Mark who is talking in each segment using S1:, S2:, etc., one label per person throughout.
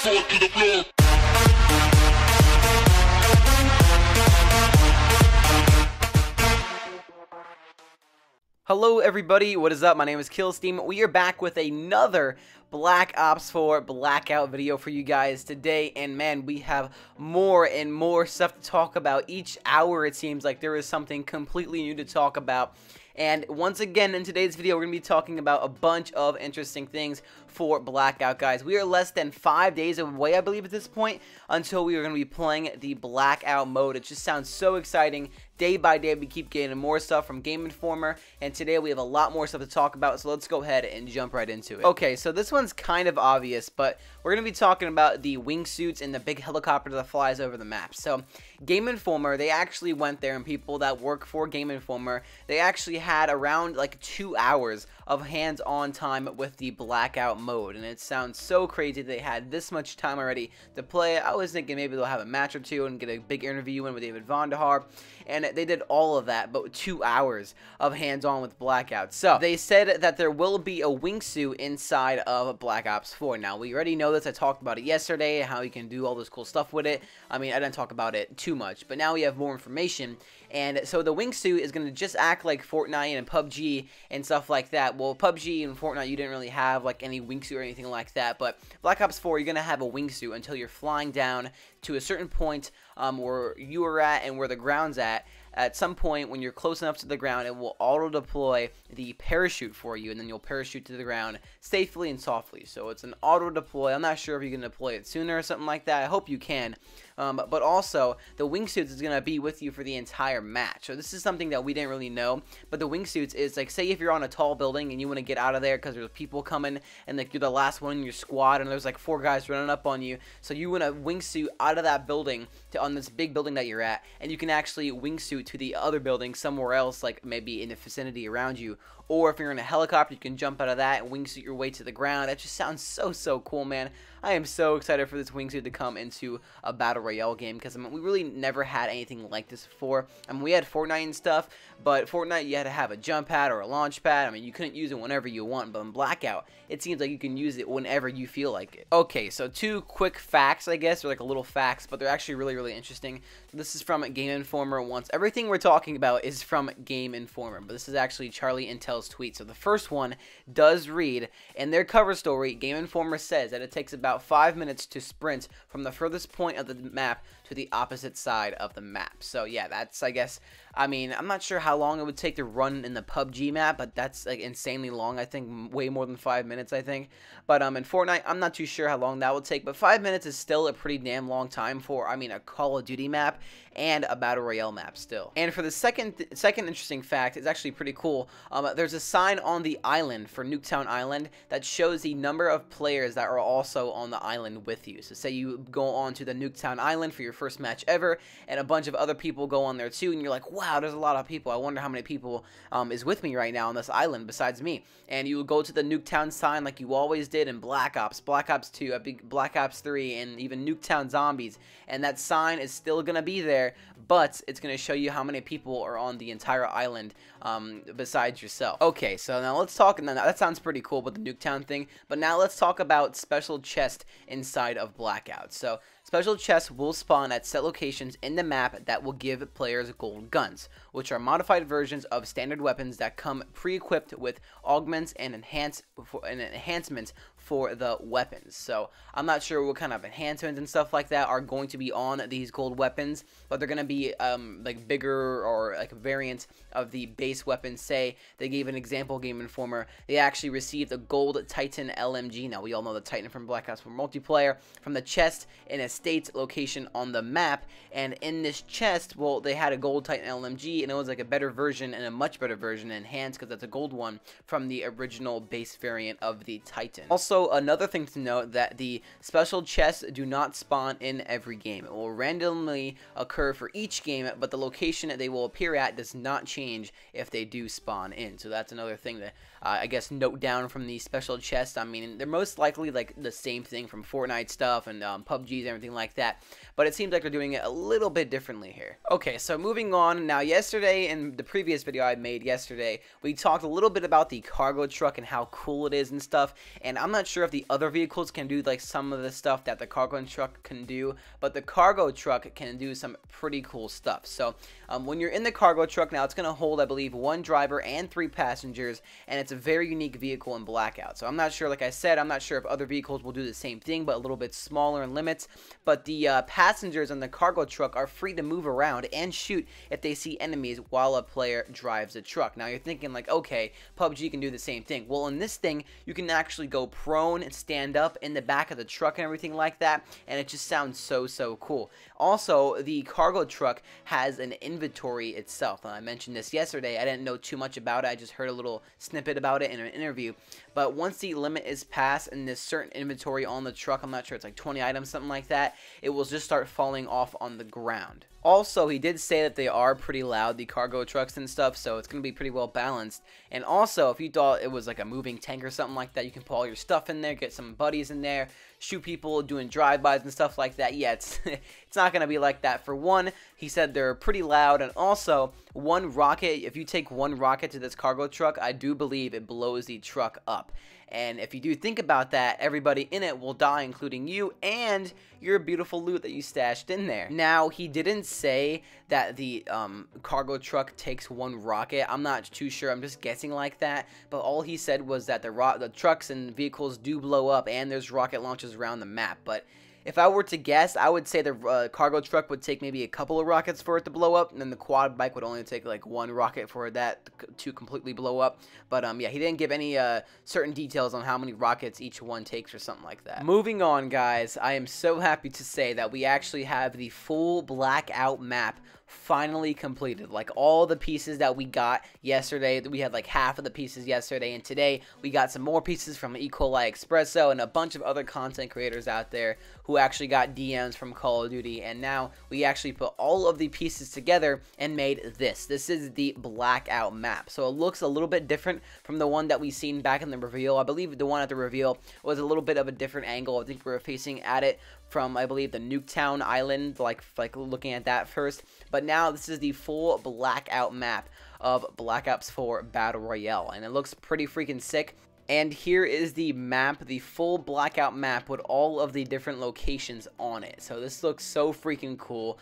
S1: sword to the floor.
S2: Hello everybody, what is up? My name is Killsteam. We are back with another Black Ops 4 Blackout video for you guys today, and man, we have more and more stuff to talk about. Each hour it seems like there is something completely new to talk about. And once again, in today's video, we're going to be talking about a bunch of interesting things for Blackout, guys. We are less than 5 days away, I believe, at this point, until we are going to be playing the Blackout mode. It just sounds so exciting. Day by day, we keep getting more stuff from Game Informer, and today we have a lot more stuff to talk about, so let's go ahead and jump right into it. Okay, so this one's kind of obvious, but we're going to be talking about the wingsuits and the big helicopter that flies over the map. So, Game Informer, they actually went there, and people that work for Game Informer, they actually had around like 2 hours of hands-on time with the Blackout mode, and it sounds so crazy they had this much time already to play. I was thinking maybe they'll have a match or two and get a big interview in with David Vonderhaar, and they did all of that, but 2 hours of hands-on with Blackout. So, they said that there will be a wingsuit inside of Black Ops 4. Now, we already know this. I talked about it yesterday, how you can do all this cool stuff with it. I mean, I didn't talk about it too much, but now we have more information. And so the wingsuit is going to just act like Fortnite and PUBG and stuff like that. Well, PUBG and Fortnite, you didn't really have like any wingsuit or anything like that. But Black Ops 4, you're going to have a wingsuit until you're flying down to a certain point where you are at and where the ground's at. At some point, when you're close enough to the ground, it will auto-deploy the parachute for you, and then you'll parachute to the ground safely and softly. So it's an auto-deploy. I'm not sure if you can deploy it sooner or something like that. I hope you can. But also, the wingsuits is going to be with you for the entire match. So this is something that we didn't really know. But the wingsuits is, like, say if you're on a tall building and you want to get out of there because there's people coming, and like you're the last one in your squad, and there's like 4 guys running up on you. So you want to wingsuit out of that building to on this big building that you're at, and you can actually wingsuit to the other building somewhere else, like maybe in the vicinity around you. Or if you're in a helicopter, you can jump out of that and wingsuit your way to the ground. That just sounds so cool, man. I am so excited for this wingsuit to come into a Battle Royale game, because I mean, we really never had anything like this before. I mean, we had Fortnite and stuff, but Fortnite, you had to have a jump pad or a launch pad. I mean, you couldn't use it whenever you want, but in Blackout, it seems like you can use it whenever you feel like it. Okay, so 2 quick facts, I guess, or like a little facts, but they're actually really interesting. This is from Game Informer once. Everything we're talking about is from Game Informer, but this is actually Charlie Intel's tweet. So the first one does read, in their cover story, Game Informer says that it takes about 5 minutes to sprint from the furthest point of the map to the opposite side of the map. So yeah, that's, I guess, I mean, I'm not sure how long it would take to run in the PUBG map, but that's like insanely long. I think way more than 5 minutes, I think. But in Fortnite, I'm not too sure how long that would take, but 5 minutes is still a pretty damn long time for, I mean, a Call of Duty map and a Battle Royale map still. And for the second interesting fact, it's actually pretty cool. There's a sign on the island for Nuketown Island that shows the number of players that are also on the island with you. So say you go on to the Nuketown Island for your first match ever, and a bunch of other people go on there too, and you're like, wow, there's a lot of people. I wonder how many people is with me right now on this island besides me. And you go to the Nuketown sign like you always did in Black Ops, Black Ops 2, Black Ops 3, and even Nuketown Zombies. And that sign is still going to be there, but it's going to show you how many people are on the entire island besides yourself. Okay, so now let's talk, and that sounds pretty cool with the Nuketown thing, but now let's talk about special chests inside of Blackout. So special chests will spawn at set locations in the map that will give players gold guns, which are modified versions of standard weapons that come pre-equipped with augments and enhancements for the weapons. So I'm not sure what kind of enhancements and stuff like that are going to be on these gold weapons, but they're going to be like bigger or like variants of the base weapons. Say they gave an example, Game Informer, they actually received a gold Titan LMG. Now we all know the Titan from Black Ops 4 multiplayer, from the chest in a state location on the map, and in this chest, well, they had a gold Titan LMG, and it was like a better version and a much better version, enhanced because that's a gold one from the original base variant of the Titan. Also, another thing to note, that the special chests do not spawn in every game. It will randomly occur for each game, but the location that they will appear at does not change if they do spawn in. So that's another thing that I guess, note down from the special chest. I mean, they're most likely like the same thing from Fortnite stuff and PUBGs and everything like that, but it seems like they're doing it a little bit differently here. Okay, so moving on. Now, yesterday, in the previous video I made yesterday, we talked a little bit about the cargo truck and how cool it is and stuff, and I'm not sure if the other vehicles can do like some of the stuff that the cargo truck can do, but the cargo truck can do some pretty cool stuff. So when you're in the cargo truck, now it's going to hold, I believe, 1 driver and 3 passengers, and it's a very unique vehicle in Blackout. So I'm not sure, like I said, I'm not sure if other vehicles will do the same thing, but a little bit smaller in limits. But the passengers in the cargo truck are free to move around and shoot if they see enemies while a player drives the truck. Now you're thinking like, okay, PUBG can do the same thing. Well, in this thing, you can actually go prone and stand up in the back of the truck and everything like that, and it just sounds so cool. Also, the cargo truck has an inventory itself. I mentioned this yesterday. I didn't know too much about it. I just heard a little snippet about it in an interview. But once the limit is passed in this certain inventory on the truck, I'm not sure, it's like 20 items, something like that, it will just start falling off on the ground. Also, he did say that they are pretty loud, the cargo trucks and stuff, so it's going to be pretty well balanced. And also, if you thought it was like a moving tank or something like that, you can put all your stuff in there, get some buddies in there, shoot people doing drive-bys and stuff like that. Yeah, it's not going to be like that. For one, he said they're pretty loud, and also, one rocket, if you take one rocket to this cargo truck, I do believe it blows the truck up. And if you do think about that, everybody in it will die, including you and your beautiful loot that you stashed in there. Now, he didn't say that the cargo truck takes 1 rocket. I'm not too sure. I'm just guessing like that. But all he said was that the trucks and vehicles do blow up, and there's rocket launches around the map. But if I were to guess, I would say the cargo truck would take maybe a couple of rockets for it to blow up, and then the quad bike would only take like 1 rocket for that to completely blow up. But yeah, he didn't give any certain details on how many rockets each one takes or something like that. Moving on, guys, I am so happy to say that we actually have the full Blackout map finally completed. Like all the pieces that we got yesterday, we had like half of the pieces yesterday, and today we got some more pieces from E. coli Espresso and a bunch of other content creators out there who actually got DMs from Call of Duty, and now we actually put all of the pieces together and made this. This is the Blackout map. So it looks a little bit different from the one that we seen back in the reveal. I believe the one at the reveal was a little bit of a different angle. I think we were facing at it from, I believe, the Nuketown Island, like looking at that first. But now this is the full Blackout map of Black Ops 4 Battle Royale, and it looks pretty freaking sick. And here is the map, the full Blackout map with all of the different locations on it. So this looks so freaking cool.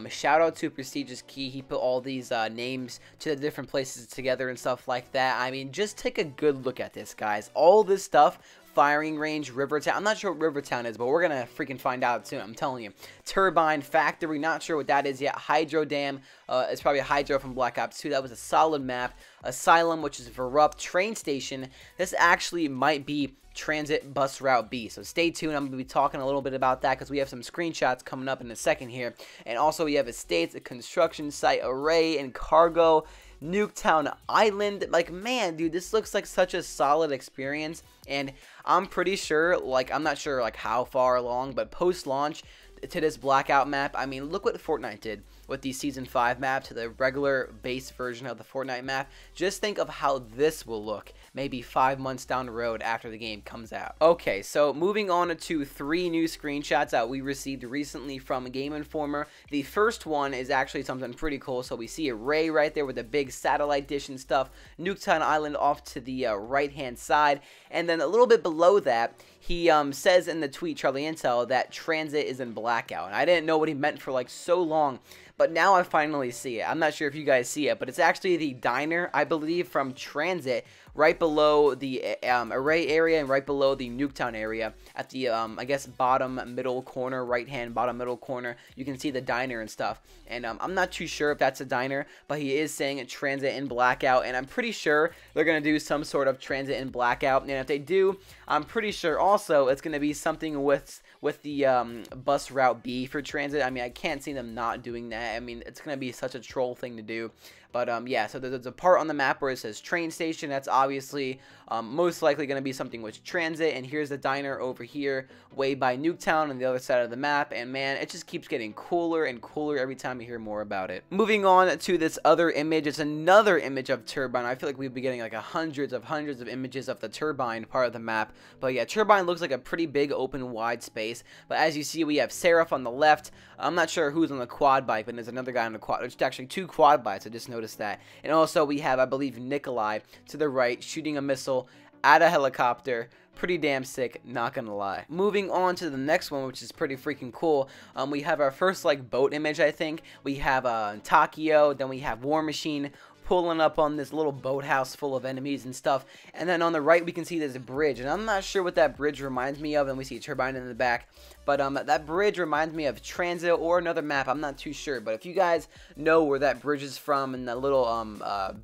S2: Shout out to Prestigious Key. He put all these names to the different places together and stuff like that. I mean, just take a good look at this, guys. All this stuff. Firing range, Rivertown. I'm not sure what Rivertown is, but we're gonna freaking find out soon. I'm telling you. Turbine Factory, not sure what that is yet. Hydro Dam, it's probably a Hydro from Black Ops 2. That was a solid map. Asylum, which is Verup. Train Station. This actually might be Transit Bus Route B. So stay tuned. I'm going to be talking a little bit about that because we have some screenshots coming up in a second here. And also we have Estates, a construction site, Array, and Cargo. Nuketown Island. Like, man, dude, this looks like such a solid experience, and I'm pretty sure, like, I'm not sure like how far along, but post-launch to this Blackout map, I mean, look what Fortnite did with the Season 5 map to the regular base version of the Fortnite map. Just think of how this will look maybe 5 months down the road after the game comes out. Okay, so moving on to 3 new screenshots that we received recently from Game Informer. The first one is actually something pretty cool. So we see a Ray right there with a big satellite dish and stuff. Nuketown Island off to the right-hand side. And then a little bit below that, he says in the tweet, Charlie Intel, that Transit is in Blackout. And I didn't know what he meant for like so long, but now I finally see it. I'm not sure if you guys see it, but it's actually the diner, I believe, from Transit, right below the Array area and right below the Nuketown area at the, I guess, bottom middle corner, right-hand bottom middle corner. You can see the diner and stuff. And I'm not too sure if that's a diner, but he is saying Transit in Blackout, and I'm pretty sure they're going to do some sort of Transit in Blackout. And if they do, I'm pretty sure also it's going to be something with the bus route B for Transit. I mean, I can't see them not doing that. I mean, it's going to be such a troll thing to do. But yeah, so there's a part on the map where it says train station. That's obviously most likely going to be something with transit. And here's the diner over here, way by Nuketown on the other side of the map. And man, it just keeps getting cooler and cooler every time you hear more about it. Moving on to this other image, it's another image of Turbine. I feel like we've been getting like hundreds of images of the Turbine part of the map. But yeah, Turbine looks like a pretty big open wide space. But as you see, we have Seraph on the left. I'm not sure who's on the quad bike, but there's another guy on the quad. There's actually 2 quad bikes. I just noticed that. And also we have, I believe, Nikolai to the right shooting a missile at a helicopter. Pretty damn sick, not gonna lie. Moving on to the next one, which is pretty freaking cool. We have our first like boat image, I think. We have Takio, then we have War Machine pulling up on this little boathouse full of enemies and stuff. And then on the right, we can see there's a bridge. And I'm not sure what that bridge reminds me of. And we see Turbine in the back. But that bridge reminds me of Transit or another map. I'm not too sure. But if you guys know where that bridge is from and the little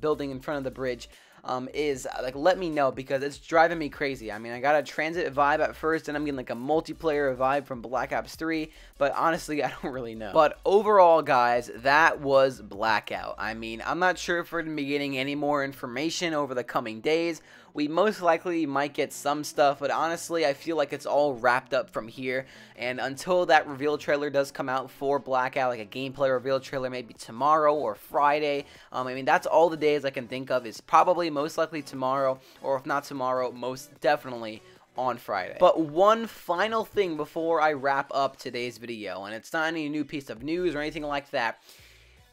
S2: building in front of the bridge is, like, let me know, because it's driving me crazy. I mean, I got a Transit vibe at first, and I'm getting like a multiplayer vibe from Black Ops 3, but honestly, I don't really know. But overall, guys, that was Blackout. I mean, I'm not sure if we're going to be getting any more information over the coming days. We most likely might get some stuff, but honestly, I feel like it's all wrapped up from here. And until that reveal trailer does come out for Blackout, like a gameplay reveal trailer maybe tomorrow or Friday, I mean, that's all the days I can think of, is probably most likely tomorrow, or if not tomorrow, most definitely on Friday. But one final thing before I wrap up today's video, and it's not any new piece of news or anything like that.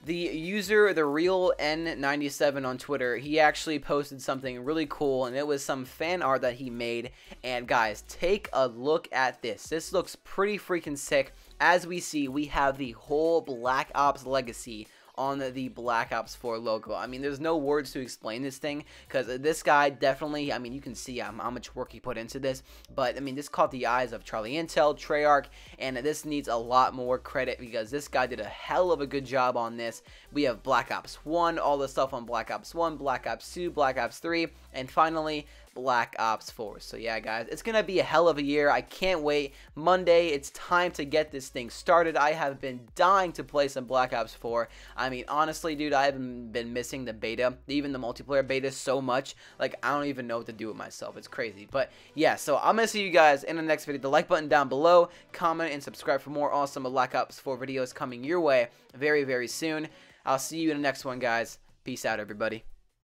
S2: The user, the real N97 on Twitter, he actually posted something really cool, and it was some fan art that he made. And guys, take a look at this. This looks pretty freaking sick. As we see, we have the whole Black Ops legacy on the Black Ops 4 logo. I mean, there's no words to explain this thing, because this guy definitely, I mean, you can see how much work he put into this, but I mean, this caught the eyes of Charlie Intel, Treyarch, and this needs a lot more credit, because this guy did a hell of a good job on this. We have Black Ops 1, all the stuff on Black Ops 1, Black Ops 2, Black Ops 3, and finally Black Ops 4. So yeah, guys, it's gonna be a hell of a year. I can't wait. Monday, it's time to get this thing started. I have been dying to play some Black Ops 4. I mean, honestly, dude, I haven't been missing the beta, even the multiplayer beta, so much. Like, I don't even know what to do with myself. It's crazy. But yeah, so I'm gonna see you guys in the next video. The like button down below, comment and subscribe for more awesome Black Ops 4 videos coming your way very, very soon. I'll see you in the next one, guys. Peace out, everybody.